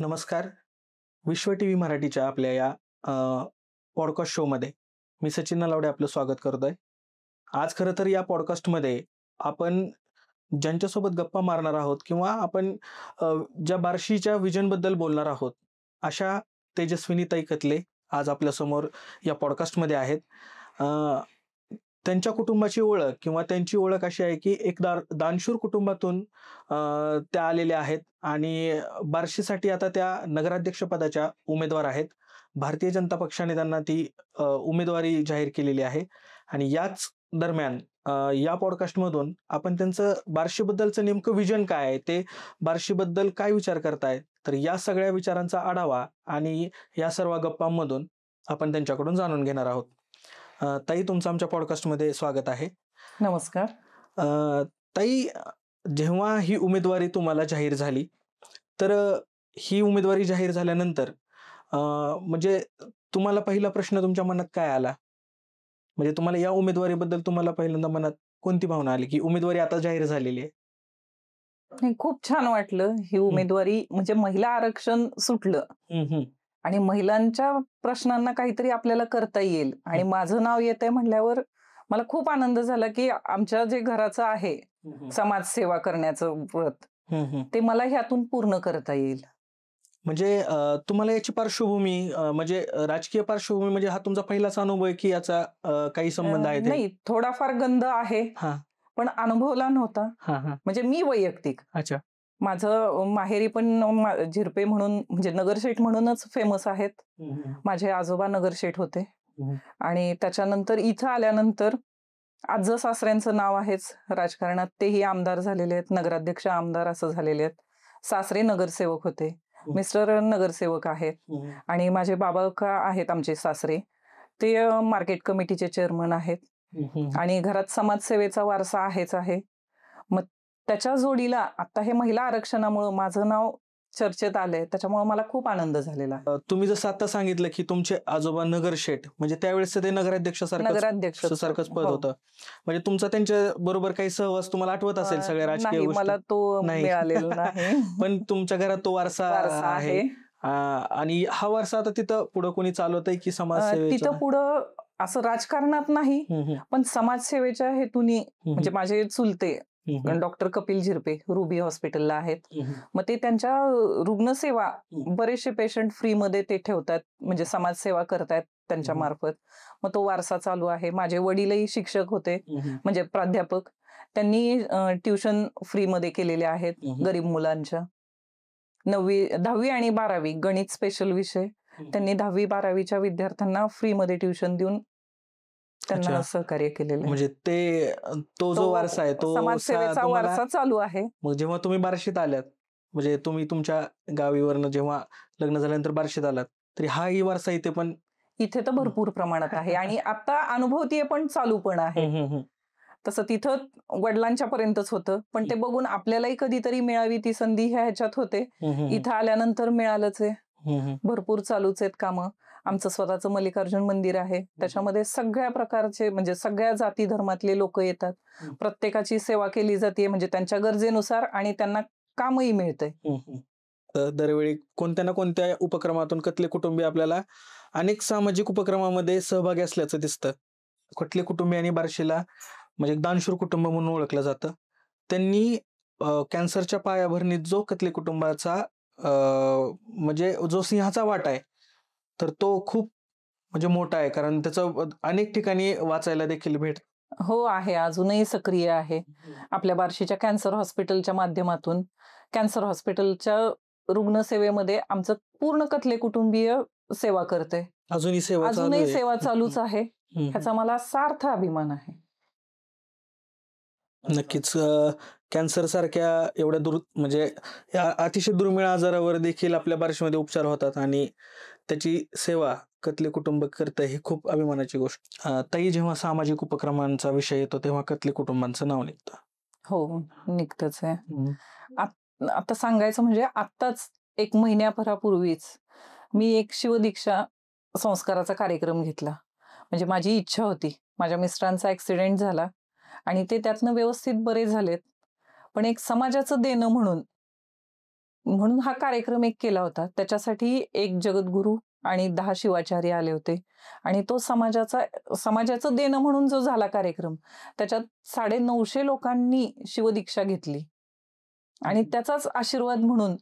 नमस्कार. विश्व टीव्ही मराठीच्या आपल्या या पॉडकास्ट शोमध्ये मी सचिन नलावडे आपलं स्वागत करतोय. आज खरं तर या पॉडकास्टमध्ये आपण ज्यांच्यासोबत गप्पा मारणार आहोत किंवा आपण ज्या बार्शीच्या विजनबद्दल बोलणार आहोत, अशा तेजस्विनी ताई कतले आज आपल्यासमोर या पॉडकास्टमध्ये आहेत. अ, त्यांच्या कुटुंबाची ओळख किंवा त्यांची ओळख अशी आहे की एक दानशूर कुटुंबातून त्या आलेल्या आहेत आणि बार्शीसाठी आता त्या नगराध्यक्ष पदाच्या उमेदवार आहेत. भारतीय जनता पक्षाने त्यांना ती उमेदवारी जाहीर केलेली आहे आणि याच दरम्यान या पॉडकास्टमधून आपण त्यांचं बार्शीबद्दलचं नेमकं विजन काय आहे, ते बार्शीबद्दल काय विचार करतायत, तर या सगळ्या विचारांचा आढावा आणि या सर्व गप्पांमधून आपण त्यांच्याकडून जाणून घेणार आहोत. ताई, तुमचं आमच्या पॉडकास्टमध्ये स्वागत आहे. नमस्कार. ताई, जेव्हा ही उमेदवारी तुम्हाला जाहीर झाली, तर ही उमेदवारी जाहीर झाल्यानंतर म्हणजे तुम्हाला पहिला प्रश्न तुमच्या मनात काय आला? म्हणजे तुम्हाला या उमेदवारीबद्दल तुम्हाला पहिल्यांदा मनात कोणती भावना आली, की उमेदवारी आता जाहीर झालेली आहे? नाही, खूप छान वाटलं. ही हं. उमेदवारी म्हणजे महिला आरक्षण सुटलं हं, हं. आणि महिलांच्या प्रश्नांना काहीतरी आपल्याला करता येईल आणि माझं नाव येतंय म्हटल्यावर मला खूप आनंद झाला, की आमच्या जे घराचं आहे हं, हं. समाजसेवा करण्याचं व्रत, हं, हं. ते मला ह्यातून पूर्ण करता येईल. म्हणजे तुम्हाला याची पार्श्वभूमी म्हणजे राजकीय पार्श्वभूमी म्हणजे हा तुमचा पहिलाच अनुभव आहे, की याचा काही संबंध आहे ते? नाही, थोडाफार गंध आहे, हां. पण अनुभवला नव्हता. हां, हां. म्हणजे मी वैयक्तिक अच्छा. माझं माहेरी पण झिरपे म्हणून म्हणजे नगरशेठ म्हणूनच फेमस आहेत. हं, हं. माझे आजोबा नगरशेठ होते हं. आणि त्याच्यानंतर इथं आल्यानंतर आजं सासऱ्यांचं नाव आहेच राजकारणात. तेही आमदार झालेले आहेत, नगराध्यक्ष आमदार असं झालेले आहेत. सासरे नगरसेवक होते, मिस्टर नगरसेवक आहेत हं. आणि माझे बाबा आहेत आमचे सासरे, ते मार्केट कमिटीचे चेअरमन आहेत हं, हं. आणि घरात समाजसेवेचा वारसा आहेच आहे. मग त्याच्या जोडीला आता हे महिला आरक्षणामुळं माझं नाव चर्चेत आलंय, त्याच्यामुळे मला खूप आनंद झालेला आहे. तुम्ही जसं आता सांगितलं, की तुमचे आजोबा नगरशेठ म्हणजे त्यावेळेस ते नगराध्यक्ष सारखंच पद हो. होतं. म्हणजे तुमचा त्यांच्या बरोबर काही सहवास तुम्हाला आठवत असेल सगळ्या राजकीय नाही, गोष्टी? मला तो नाही. मिळालेला नाही. पण तुमच्या घरात तो वारसा वारसा आहे. आहे. आणि हा वारसा आता तिथं पुढं कोणी चालवतंय की समाजसेवेचा? तिथं पुढं असं राजकारणात नाही, हं, हं. पण समाजसेवेच्या हेतूनी हं, म्हणजे हं. माझे चुलते हं, हं. डॉक्टर कपिल झिरपे रुबी हॉस्पिटलला आहेत. हं, हं. मग ते त्यांच्या रुग्णसेवा हं. बरेचसे पेशंट फ्रीमध्ये ते ठेवतात, म्हणजे समाजसेवा करतायत त्यांच्या हं. मार्फत. मग तो वारसा चालू आहे. माझे वडीलही शिक्षक होते, हं, हं. म्हणजे प्राध्यापक. त्यांनी ट्युशन फ्रीमध्ये केलेले आहेत हं, हं. गरीब मुलांच्या. 10वी आणि 12वी गणित स्पेशल विषय त्यांनी 10वी-12वीच्या विद्यार्थ्यांना फ्रीमध्ये ट्युशन देऊन त्यांना अच्छा. सहकार्य केलेलं आहे. म्हणजे तो जो वारसा आहे तो समाजसेवेचा तुम्हाला वारसा चालू आहे. मग जेव्हा तुम्ही बार्शीत आल्यात, म्हणजे तुम्ही तुमच्या गावीवरनं जेव्हा लग्न झाल्यानंतर बार्शीत आलात, तरी हाही वारसा इथे पण? इथे तर भरपूर प्रमाणात आहे आणि आता अनुभवतीय पण चालू पण आहे. हं, हं, हं. तसं तिथं वडिलांच्या पर्यंतच होतं, पण ते बघून आपल्यालाही कधीतरी मिळावी ती संधी ह्याच्यात होते. हं, हं, हं. इथं आल्यानंतर मिळालंच आहे. हं, हं. भरपूर चालूच आहेत कामं. आमचं स्वतःचं मल्लिकार्जुन मंदिर आहे. त्याच्यामध्ये सगळ्या प्रकारचे म्हणजे सगळ्या जाती धर्मातले लोक येतात. हं. प्रत्येकाची सेवा केली जाते म्हणजे त्यांच्या गरजेनुसार आणि त्यांना कामही मिळतंय. हं, हं. तर दरवेळी कोणत्या ना कोणत्या उपक्रमातून कथले कुटुंबीय आपल्याला अनेक सामाजिक उपक्रमामध्ये सहभागी असल्याचं दिसतं. कथले कुटुंबियांनी बार्शीला म्हणजे एक दानशूर कुटुंब म्हणून ओळखलं जातं. त्यांनी कॅन्सरच्या पायाभरणीत जो कथले कुटुंबाचा म्हणजे जो सिंहाचा वाटा आहे, तर तो खूप म्हणजे मोठा आहे. कारण त्याचं अनेक ठिकाणी वाचायला देखील हो, आहे. अजूनही सक्रिय आहे. आपल्या बार्शीच्या कॅन्सर हॉस्पिटलच्या माध्यमातून कॅन्सर हॉस्पिटलच्या रुग्णसेवेमध्ये आमचं पूर्ण कथले कुटुंबीय सेवा करते. अजूनही सेवा चालू अजूनही आहे. सेवा चालूच आहे. हं, हं. ह्याचा मला सार्थ अभिमान आहे. नक्कीच. कॅन्सर सारख्या एवढ्या म्हणजे या अतिशय दुर्मिळ आजारावर देखील आपल्या बार्शीमध्ये उपचार होतात आणि त्याची सेवा कथले कुटुंब करतं, ही खूप अभिमानाची गोष्ट. ताई, जेव्हा सामाजिक उपक्रमांचा विषय येतो तेव्हा कथले कुटुंबांचं नाव निघतं. हो, निघतच आहे. हं. आता सांगायचं म्हणजे आत्ताच 1 महिन्याभरापूर्वीच मी एक शिवदीक्षा संस्काराचा कार्यक्रम घेतला. म्हणजे माझी इच्छा होती. माझ्या मिस्टरांचा ॲक्सिडेंट झाला आणि ते त्यातनं व्यवस्थित बरे झालेत. पण एक समाजाचं देणं म्हणून म्हणून हा कार्यक्रम एक केला होता. त्याच्यासाठी एक जगद्गुरू आणि 10 शिवाचार्य आले होते आणि तो समाजाचं देणं म्हणून जो झाला कार्यक्रम, त्याच्यात 950 लोकांनी शिवदीक्षा घेतली आणि त्याचाच आशीर्वाद म्हणून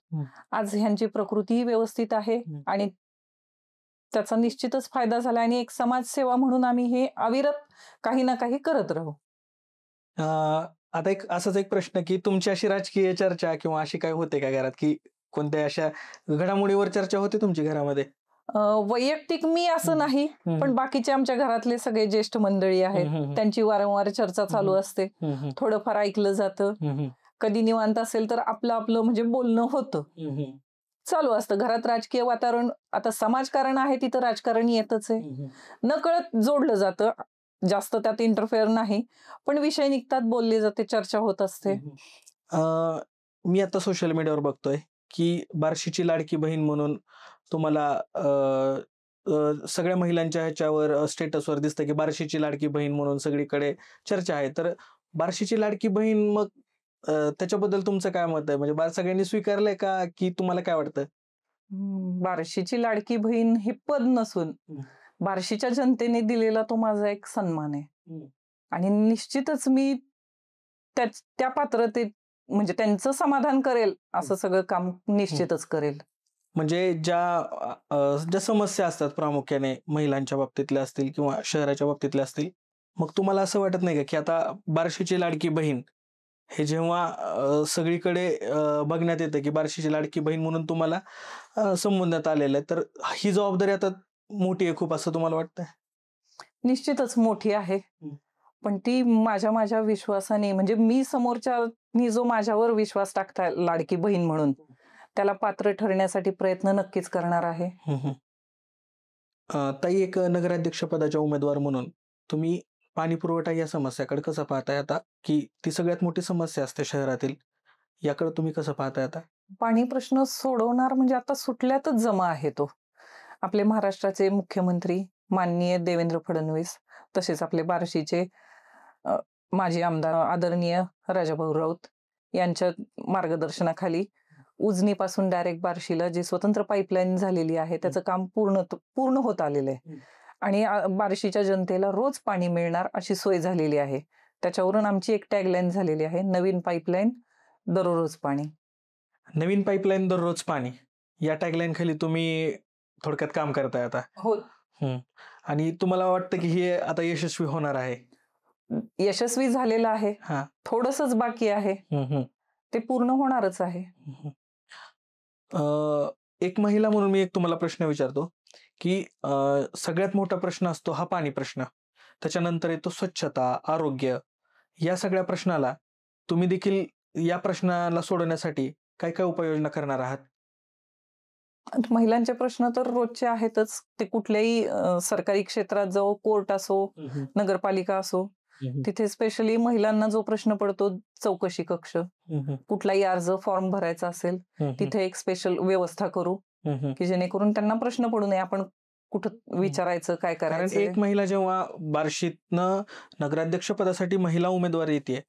आज ह्यांची प्रकृतीही व्यवस्थित आहे आणि त्याचा निश्चितच फायदा झाला आणि एक समाजसेवा म्हणून आम्ही हे अविरत काही ना काही करत राहू. आता असाच एक प्रश्न, की तुमची अशी राजकीय चर्चा किंवा अशी काय होते का घरात, की कोणत्या अशा घडामोडीवर चर्चा होते तुमच्या घरामध्ये? वैयक्तिक मी असं नाही, पण बाकीचे आमच्या घरातले सगळे ज्येष्ठ मंडळी आहेत, त्यांची वारंवार चर्चा चालू असते. थोडंफार ऐकलं जातं. कधी निवांत असेल तर आपलं म्हणजे बोलणं होतं. चालू असतं. घरात राजकीय वातावरण, आता समाजकारण आहे तिथं राजकारण येतच आहे. नकळत जोडलं जातं. जास्त त्यात इंटरफेअर नाही, पण विषय निघतात, बोलले जाते, चर्चा होत असते. मी आता सोशल मीडियावर बघतोय की बार्शीची लाडकी बहीण म्हणून तुम्हाला सगळ्या महिलांच्या ह्याच्यावर स्टेटसवर दिसतं की बार्शीची लाडकी बहीण म्हणून सगळीकडे चर्चा आहे. तर बार्शीची लाडकी बहीण, मग त्याच्याबद्दल तुमचं काय मत आहे? म्हणजे सगळ्यांनी स्वीकारलंय का, की तुम्हाला काय वाटतं? बार्शीची लाडकी बहीण हे पद नसून बार्शीच्या जनतेने दिलेला तो माझा एक सन्मान आहे आणि निश्चितच मी त्या पात्रतेत म्हणजे त्यांचं समाधान करेल असं सगळं काम निश्चितच करेल. म्हणजे ज्या समस्या असतात प्रामुख्याने महिलांच्या बाबतीतल्या असतील किंवा शहराच्या बाबतीतल्या असतील, मग तुम्हाला असं वाटत नाही का, की आता बार्शीची लाडकी बहीण हे जेव्हा सगळीकडे बघण्यात येतं की बार्शीची लाडकी बहीण म्हणून तुम्हाला संबोधण्यात आलेलं आहे, तर ही जबाबदारी आता मोठी आहे खूप, असं तुम्हाला वाटतंय? निश्चितच मोठी आहे, पण ती माझ्या विश्वासाने, म्हणजे मी समोरच्यानी जो माझ्यावर विश्वास टाकताय लाडकी बहीण म्हणून, त्याला पात्र ठरण्यासाठी प्रयत्न नक्कीच करणार आहे. ताई, एक नगराध्यक्ष पदाच्या उमेदवार म्हणून तुम्ही पाणी पुरवठा या समस्याकडे कसं पाहताय आता, की ती सगळ्यात मोठी समस्या असते शहरातील, याकडे तुम्ही कसं पाहताय आता? पाणी प्रश्न सोडवणार म्हणजे आता सुटल्यातच जमा आहे तो. आपले महाराष्ट्राचे मुख्यमंत्री माननीय देवेंद्र फडणवीस, तसेच आपले बार्शीचे माजी आमदार आदरणीय राजाभाऊ राऊत यांच्या मार्गदर्शनाखाली उजनीपासून डायरेक्ट बार्शीला जी स्वतंत्र पाईपलाईन झालेली आहे त्याचं काम पूर्ण होत आलेलं आहे आणि बार्शीच्या जनतेला रोज पाणी मिळणार अशी सोय झालेली आहे. त्याच्यावरून आमची एक टॅगलाईन झालेली आहे, नवीन पाईपलाईन दररोज पाणी. नवीन पाईपलाईन दररोज पाणी या टॅगलाईन खाली तुम्ही थोडक्यात काम करताय आता. हो. आणि तुम्हाला वाटतं की हे आता यशस्वी होणार आहे? यशस्वी झालेलं आहे, थोडंसंच बाकी आहे, ते पूर्ण होणारच आहे. एक महिला म्हणून मी तुम्हाला प्रश्न विचारतो की सगळ्यात मोठा प्रश्न असतो हा पाणी प्रश्न, त्याच्यानंतर येतो स्वच्छता, आरोग्य. या सगळ्या प्रश्नाला तुम्ही देखील या प्रश्नाला सोडवण्यासाठी काय काय उपाययोजना करणार आहात? महिलांचे प्रश्न तर रोजचे आहेतच. ते कुठल्याही सरकारी क्षेत्रात जाओ, कोर्ट असो, नगरपालिका असो, तिथे स्पेशली महिलांना जो प्रश्न पडतो, चौकशी कक्ष, कुठलाही अर्ज फॉर्म भरायचा असेल तिथे एक स्पेशल व्यवस्था करू की जेणेकरून त्यांना प्रश्न पडू नये, आपण कुठं विचारायचं, काय करायचं. कारण एक महिला जेव्हा बार्शीतनं नगराध्यक्ष पदासाठी महिला उमेदवार येते,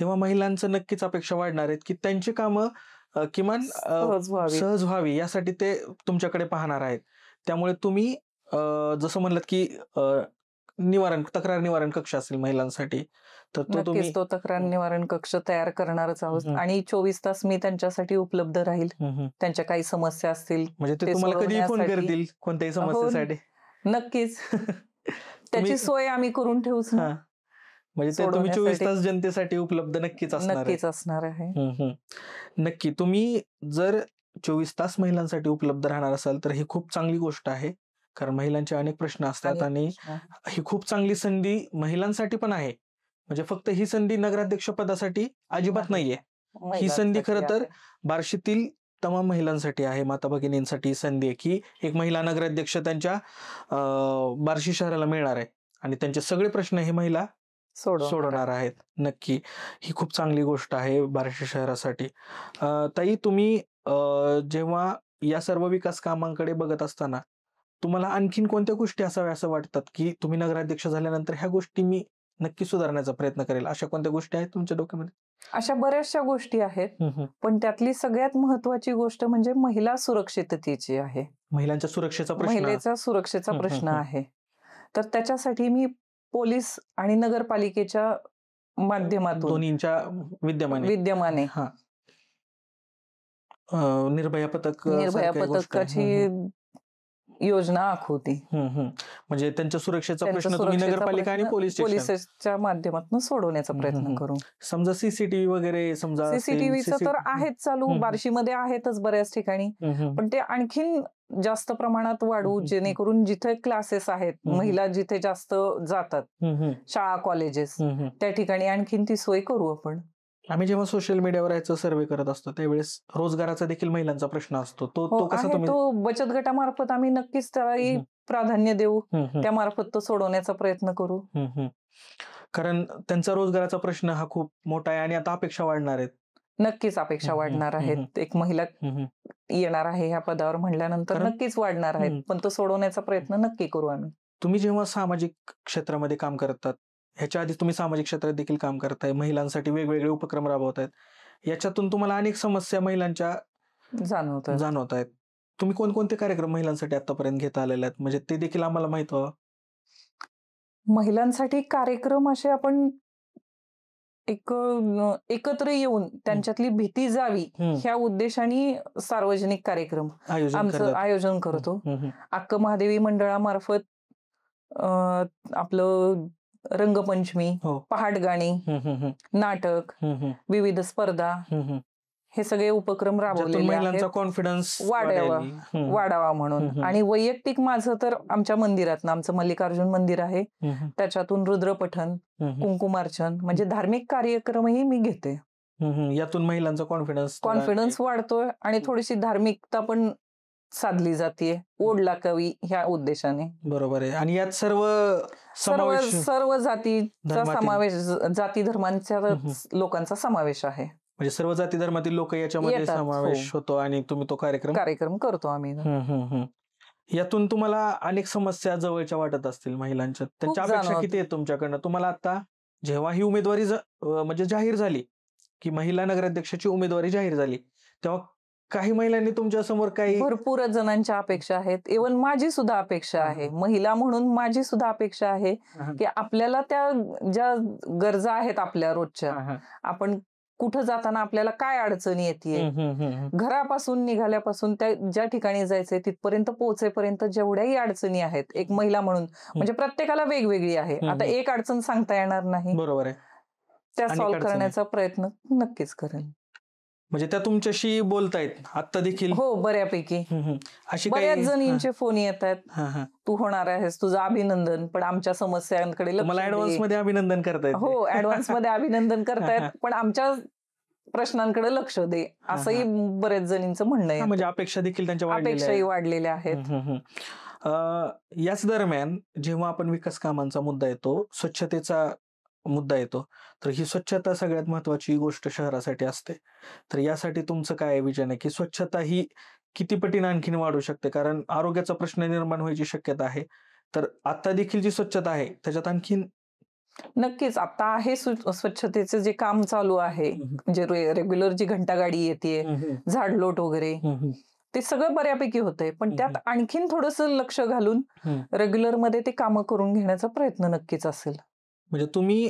तेव्हा महिलांचं नक्कीच अपेक्षा वाढणार आहेत की त्यांची कामं किमान सहज व्हावी यासाठी ते तुमच्याकडे पाहणार आहेत. त्यामुळे तुम्ही जसं म्हणलात की तक्रार निवारण कक्ष असेल महिलांसाठी, तर तो तक्रार निवारण कक्ष तयार करणारच आहोत आणि 24 तास मी त्यांच्यासाठी उपलब्ध राहील. त्यांच्या काही समस्या असतील म्हणजे ते तुम्हाला कधी फोन करतील कोणत्याही समस्येसाठी? नक्कीच. त्याची सोय आम्ही करून ठेवूच. म्हणजे ते तुम्ही 24 तास जनतेसाठी उपलब्ध नक्कीच असणार आहे. नक्की. तुम्ही जर 24 तास महिलांसाठी उपलब्ध राहणार असाल तर ही खूप चांगली गोष्ट आहे, कारण महिलांचे अनेक प्रश्न असतात आणि ही खूप चांगली संधी महिलांसाठी पण आहे. म्हणजे फक्त ही संधी नगराध्यक्ष पदासाठी अजिबात नाहीये. ही संधी खरं तर बार्शीतील तमाम महिलांसाठी आहे, माता भगिनींसाठी ही संधी आहे की एक महिला नगराध्यक्ष त्यांच्या बार्शी शहराला मिळणार आहे आणि त्यांचे सगळे प्रश्न हे महिला सोडवणार आहेत. नक्की, ही खूप चांगली गोष्ट आहे बार्शी शहरासाठी. ताई, तुम्ही जेव्हा या सर्व विकास कामांकडे बघत असताना तुम्हाला आणखीन कोणत्या गोष्टी असाव्या असं वाटतात की तुम्ही नगराध्यक्ष झाल्यानंतर ह्या गोष्टी मी नक्की सुधारण्याचा प्रयत्न करेल, अशा कोणत्या गोष्टी आहेत तुमच्या डोक्यामध्ये? अशा बऱ्याचशा गोष्टी आहेत, हम्म. पण त्यातली सगळ्यात महत्वाची गोष्ट म्हणजे महिला सुरक्षिततेची आहे. महिलांच्या सुरक्षेचा प्रश्न. महिलेचा सुरक्षेचा प्रश्न आहे. तर त्याच्यासाठी मी पोलीस आणि नगरपालिकेच्या माध्यमातून दोन्हींच्या विद्यमाने हा निर्भया पथक निर्भया सारख्या गोष्टी. पथकाची योजना आखवती. म्हणजे त्यांच्या सुरक्षेचा प्रश्न तुम्ही नगरपालिका आणि पोलिसच्या माध्यमातून सोडवण्याचा प्रयत्न करू. समजा सीसीटीव्ही वगैरे, समजा सीसीटीव्हीचं तर आहेच चालू, बार्शीमध्ये आहेतच बऱ्याच ठिकाणी, पण ते आणखीन जास्त प्रमाणात वाढवू, जेणेकरून जिथे क्लासेस आहेत, महिला जिथे जास्त जातात, शाळा कॉलेजेस, त्या ठिकाणी आणखीन ती सोय करू आपण. आम्ही जेव्हा सोशल मीडियावर याचं सर्वे करत असतो त्यावेळेस रोजगाराचा देखील महिलांचा प्रश्न असतो. तो कसा तुम्ही? तो बचत गटामार्फत आम्ही नक्कीच त्याला प्राधान्य देऊ, त्यामार्फत तो सोडवण्याचा प्रयत्न करू. कारण त्यांचा रोजगाराचा प्रश्न हा खूप मोठा आहे आणि आता अपेक्षा वाढणार आहेत. नक्कीच अपेक्षा वाढणार आहेत. एक महिला येणार आहे ह्या पदावर म्हणल्यानंतर नक्कीच वाढणार आहेत, पण तो सोडवण्याचा प्रयत्न नक्की करू आम्ही. तुम्ही जेव्हा सामाजिक क्षेत्रामध्ये काम करतात, ह्याच्या आधी तुम्ही सामाजिक क्षेत्रात देखील काम करताय, महिलांसाठी वेगवेगळे उपक्रम राबवतायत, याच्यातून तुम्हाला अनेक समस्या महिलांच्या जाणवत आहेत. तुम्ही कोणकोणते कार्यक्रम महिलांसाठी आतापर्यंत घेता आलेले आहेत, म्हणजे ते देखील आम्हाला माहित व्हावं. महिलांसाठी कार्यक्रम असे आपण एकत्र येऊन त्यांच्यातली भीती जावी ह्या उद्देशाने सार्वजनिक कार्यक्रम आमचं आयोजन करतो. अक्क महादेवी मंडळामार्फत आपलं रंगपंचमी, पहाट गाणी, नाटक, विविध स्पर्धा, हे सगळे उपक्रम राबवलेले आहेत कॉन्फिडन्स वाढावा म्हणून. आणि वैयक्तिक माझं तर आमच्या मंदिरात, आमचं मल्लिकार्जुन मंदिर आहे, त्याच्यातून रुद्रपठण, कुंकुमार्चन, म्हणजे धार्मिक कार्यक्रमही मी घेते. यातून महिलांचा कॉन्फिडन्स वाढतोय आणि थोडीशी धार्मिकता पण साधली जाते, ओढ लागावी ह्या उद्देशाने. बरोबर आहे. आणि यात सर्व जातीचा समावेश, जाती धर्मांच्या लोकांचा समावेश आहे. म्हणजे सर्व जाती धर्मातील लोक याच्यामध्ये समावेश होतो आणि तुम्ही तो कार्यक्रम करतो आम्ही. यातून तुम्हाला अनेक समस्या जवळच्या वाटत असतील महिलांच्या, त्यांच्या अपेक्षा किती आहेत तुमच्याकडनं? तुम्हाला आता जेव्हा ही उमेदवारी म्हणजे जाहीर झाली, की महिला नगराध्यक्षाची उमेदवारी जाहीर झाली, तेव्हा काही महिलांनी तुमच्या समोर काही भरपूर जणांच्या अपेक्षा आहेत. इव्हन माझी सुद्धा अपेक्षा आहे, महिला म्हणून माझी सुद्धा अपेक्षा आहे की आपल्याला त्या ज्या गरजा आहेत आपल्या रोजच्या, आपण कुठं जाताना आपल्याला काय अडचणी येते, घरापासून निघाल्यापासून त्या ज्या ठिकाणी जायचंय तिथपर्यंत पोहोचेपर्यंत जेवढ्याही अडचणी आहेत, एक महिला म्हणून, म्हणजे प्रत्येकाला वेगवेगळी आहे. आता एक अडचण सांगता येणार नाही. बरोबर आहे. त्या सॉल्व्ह करण्याचा प्रयत्न नक्कीच करेन. म्हणजे त्या तुमच्याशी बोलतायत आता देखील? हो, बऱ्यापैकी. बऱ्याच जणींचे फोन येत आहेत, तू होणार आहेस, तुझं अभिनंदन, पण आमच्या समस्यांकडे ऍडव्हान्स मध्ये अभिनंदन करतायत. हो, ऍडव्हान्स मध्ये अभिनंदन करतायत, पण आमच्या प्रश्नांकडे लक्ष दे, असंही बऱ्याच जणींचं म्हणणं आहे. म्हणजे अपेक्षा देखील त्यांच्या अपेक्षाही वाढलेल्या आहेत. याच दरम्यान जेव्हा आपण विकास कामांचा मुद्दा येतो, स्वच्छतेचा मुद्दा येतो, तर ही स्वच्छता सगळ्यात महत्वाची गोष्ट शहरासाठी असते. तर यासाठी तुमचं काय विजन आहे की स्वच्छता ही किती पटीने आणखीन वाढू शकते? कारण आरोग्याचा प्रश्न निर्माण व्हायची शक्यता आहे. तर आता देखील जी स्वच्छता आहे त्याच्यात आणखीन नक्कीच आता आहे स्वच्छतेचं जे काम चालू आहे, म्हणजे रेग्युलर जी घंटागाडी येते, झाडलोट वगैरे, ते सगळं बऱ्यापैकी होतंय, पण त्यात आणखीन थोडंसं लक्ष घालून रेग्युलर मध्ये ते कामं करून घेण्याचा प्रयत्न नक्कीच असेल. म्हणजे तुम्ही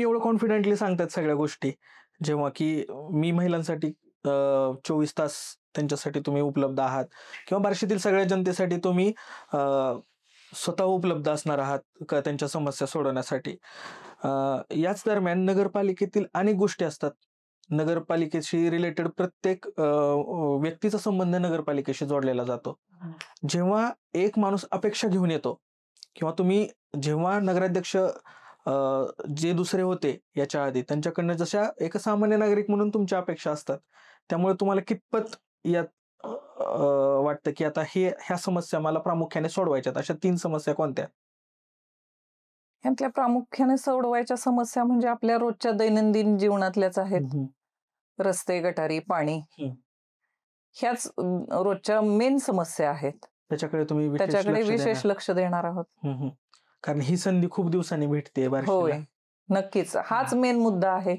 एवढं कॉन्फिडेंटली सांगतात सगळ्या गोष्टी, जेव्हा की मी महिलांसाठी 24 तास त्यांच्यासाठी तुम्ही उपलब्ध आहात, किंवा बार्शीतील सगळ्या जनतेसाठी तुम्ही स्वतः उपलब्ध असणार आहात का त्यांच्या समस्या सोडवण्यासाठी. याच दरम्यान नगरपालिकेतील अनेक गोष्टी असतात, नगरपालिकेशी रिलेटेड प्रत्येक व्यक्तीचा संबंध नगरपालिकेशी जोडलेला जातो. जेव्हा एक माणूस अपेक्षा घेऊन येतो, किंवा तुम्ही जेव्हा नगराध्यक्ष जे दुसरे होते याच्या आधी त्यांच्याकडनं जशा एक सामान्य नागरिक म्हणून तुमच्या अपेक्षा असतात, त्यामुळे तुम्हाला कितपत यात वाटतं की आता ह्या समस्या मला प्रामुख्याने सोडवायच्यात? अशा 3 समस्या कोणत्या? ह्यातल्या प्रामुख्याने सोडवायच्या समस्या म्हणजे आपल्या रोजच्या दैनंदिन जीवनातल्याच आहेत. रस्ते, गटारी, पाणी, ह्याच रोजच्या मेन समस्या आहेत. त्याच्याकडे विशेष लक्ष देणार आहोत. कारण ही संधी खूप दिवसांनी भेटते बार्शीला. नक्कीच हाच मेन मुद्दा आहे.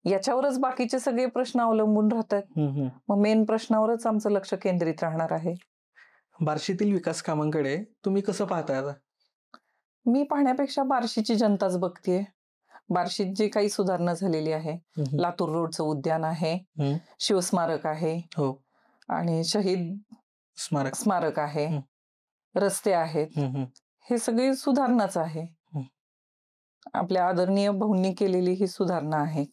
याच्यावरच बाकीचे सगळे प्रश्न अवलंबून राहतात. मग मेन प्रश्नावरच आमचं लक्ष केंद्रित राहणार आहे. बार्शीतील विकास कामांकडे तुम्ही कसं पाहताय आता? मी पाहण्यापेक्षा बार्शीची जनताच बघतीये. बार्शीत जी काही सुधारणा झालेली आहे, लातूर रोडचं उद्यान आहे, शिवस्मारक आहे, हो, आणि शहीद स्मारक आहे, रस्ते आहेत, हे सगळी सुधारणाच आहे. आपल्या आदरणीय भाऊंनी केलेली ही सुधारणा आहे.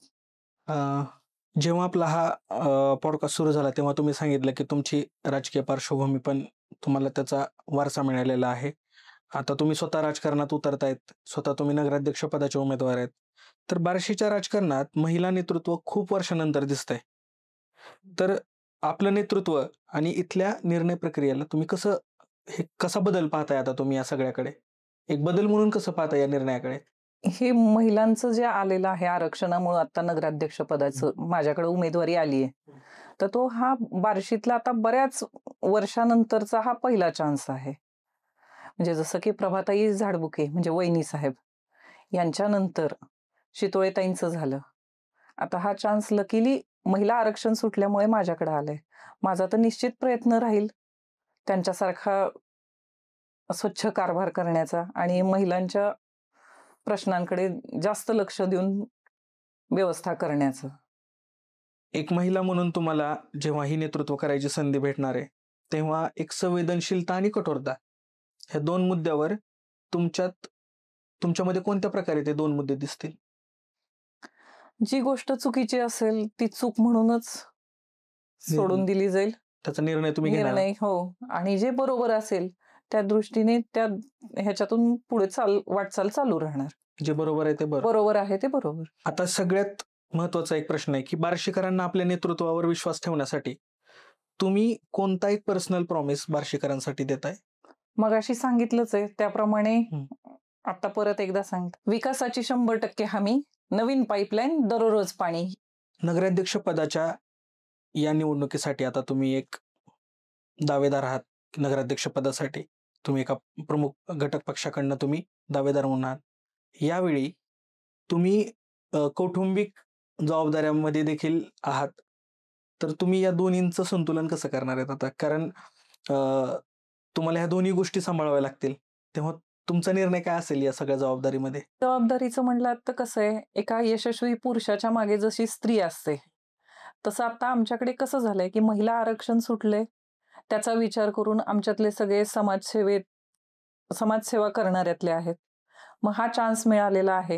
जेव्हा आपला हा पॉडकास्ट सुरू झाला तेव्हा तुम्ही सांगितलं की तुमची राजकीय पार्श्वभूमी पण तुम्हाला त्याचा वारसा मिळालेला आहे. आता तुम्ही स्वतः राजकारणात उतरतायत, स्वतः तुम्ही नगराध्यक्ष पदाचे उमेदवार आहेत. तर बार्शीच्या राजकारणात महिला नेतृत्व खूप वर्षानंतर दिसतंय. तर आपलं नेतृत्व आणि इथल्या निर्णय प्रक्रियेला तुम्ही कसा बदल पाहताय आता तुम्ही या सगळ्याकडे? एक बदल म्हणून कसं पाहताय या निर्णयाकडे? हे महिलांचं जे आलेलं आहे आरक्षणामुळे, आता नगराध्यक्ष पदाचं माझ्याकडे उमेदवारी आली आहे, तर तो हा बार्शीतला आता बऱ्याच वर्षानंतरचा हा पहिला चान्स आहे. म्हणजे जसं की प्रभाताई झाडबुके म्हणजे वहिनी साहेब यांच्यानंतर शितोळेताईंचं झालं. आता हा चान्स लकीली महिला आरक्षण सुटल्यामुळे माझ्याकडे आलंय. माझा तर निश्चित प्रयत्न राहील त्यांच्यासारखा स्वच्छ कारभार करण्याचा आणि महिलांच्या प्रश्नांकडे जास्त लक्ष देऊन व्यवस्था करण्याचं. एक महिला म्हणून तुम्हाला जेव्हा ही नेतृत्व करायची संधी भेटणार आहे तेव्हा एक संवेदनशीलता आणि कठोरता, ह्या दोन मुद्द्यावर तुमच्यामध्ये कोणत्या प्रकारे ते दोन मुद्दे दिसतील? जी गोष्ट चुकीची असेल ती चूक म्हणूनच सोडून दिली जाईल. त्याचा निर्णय तुम्ही घेणार? निर्णय हो. आणि जे बरोबर असेल त्या दृष्टीने त्या ह्याच्यातून पुढे वाटचाल चालू राहणार. जे बरोबर आहे ते बरोबर आहे ते बरोबर. आता सगळ्यात महत्वाचा एक प्रश्न आहे की बार्शीकरांना आपल्या नेतृत्वावर विश्वास ठेवण्यासाठी तुम्ही कोणता एक पर्सनल प्रॉमिस बार्शीकरांसाठी देताय? मगाशी सांगितलंच आहे त्याप्रमाणे आता परत एकदा सांगते. विकासाची 100% हमी, नवीन पाईपलाईन, दररोज पाणी. नगराध्यक्ष पदाच्या या निवडणुकीसाठी आता तुम्ही एक दावेदार आहात. नगराध्यक्ष पदासाठी तुम्ही एका प्रमुख घटक पक्षाकडनं तुम्ही दावेदार होणार. यावेळी तुम्ही कौटुंबिक जबाबदाऱ्यांमध्ये देखील आहात. तर तुम्ही या दोन्हींचं संतुलन कसं करणार आहेत आता? कारण तुम्हाला ह्या दोन्ही गोष्टी सांभाळाव्या लागतील. तेव्हा तुमचा निर्णय काय असेल या सगळ्या जबाबदारीमध्ये? जबाबदारीचं म्हणलं तर कसं आहे, एका यशस्वी पुरुषाच्या मागे जशी स्त्री असते तसं आता आमच्याकडे कसं झालंय की महिला आरक्षण सुटले, त्याचा विचार करून आमच्यातले सगळे समाजसेवा करणाऱ्यातले आहेत. मग हा चान्स मिळालेला आहे.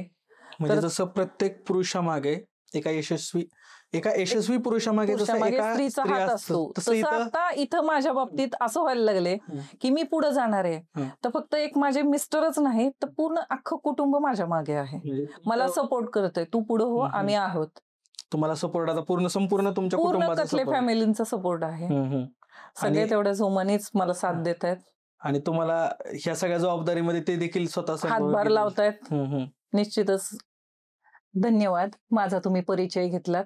म्हणजे जसं प्रत्येक पुरुषामागे एका यशस्वी पुरुषामागे स्त्रीचा हात असतो, तसं आता इथं माझ्या बाबतीत असं व्हायला लागले की मी पुढे जाणार आहे तर फक्त एक माझे मिस्टरच नाही तर पूर्ण अख्खं कुटुंब माझ्या मागे आहे, मला सपोर्ट करतोय. तू पुढे हो, आम्ही आहोत. तुम्हाला सपोर्ट आता संपूर्ण तुमच्या कुटुंबाचा कटले फॅमिलीचा सपोर्ट आहे. सगळे तेवढ्या जोमानेच मला साथ देत आहेत आणि तुम्हाला ह्या सगळ्या जबाबदारीमध्ये ते देखील स्वतः हातभार लावतायत. निश्चितच धन्यवाद. माझा तुम्ही परिचय घेतलात,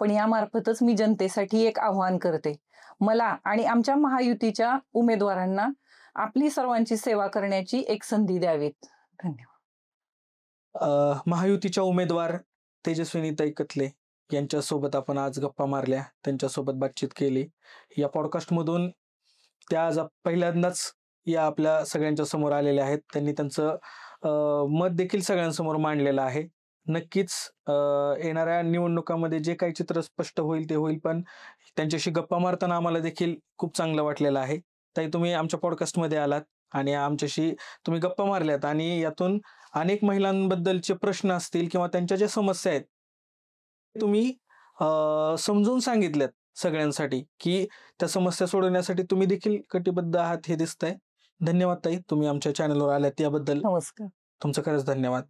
पण यामार्फतच मी जनतेसाठी एक आव्हान करते. मला आणि आमच्या महायुतीच्या उमेदवारांना आपली सर्वांची सेवा करण्याची एक संधी द्यावीत. धन्यवाद. महायुतीच्या उमेदवार तेजस्विनीताई कथले यांच्यासोबत आपण आज गप्पा मारल्या, त्यांच्यासोबत बातचीत केली. या पॉडकास्टमधून त्या आज पहिल्यांदाच या आपल्या सगळ्यांच्या समोर आलेल्या आहेत. त्यांनी त्यांचं मत देखील सगळ्यांसमोर मांडलेलं आहे. नक्कीच येणाऱ्या निवडणुकामध्ये जे काही चित्र स्पष्ट होईल ते होईल, पण त्यांच्याशी गप्पा मारताना आम्हाला देखील खूप चांगलं वाटलेलं आहे. ताई, तुम्ही आमच्या पॉडकास्टमध्ये आलात आणि आमच्याशी तुम्ही गप्पा मारल्यात आणि यातून अनेक महिलांबद्दलचे प्रश्न असतील किंवा त्यांच्या ज्या समस्या आहेत तुम्ही समजून सांगितल्यात सगळ्यांसाठी की त्या समस्या सोडवण्यासाठी तुम्ही देखील कटिबद्ध आहात हे दिसतंय. धन्यवाद ताई, तुम्ही आमच्या चॅनलवर आल्यात याबद्दल. नमस्कार. तुमचं खरंच धन्यवाद.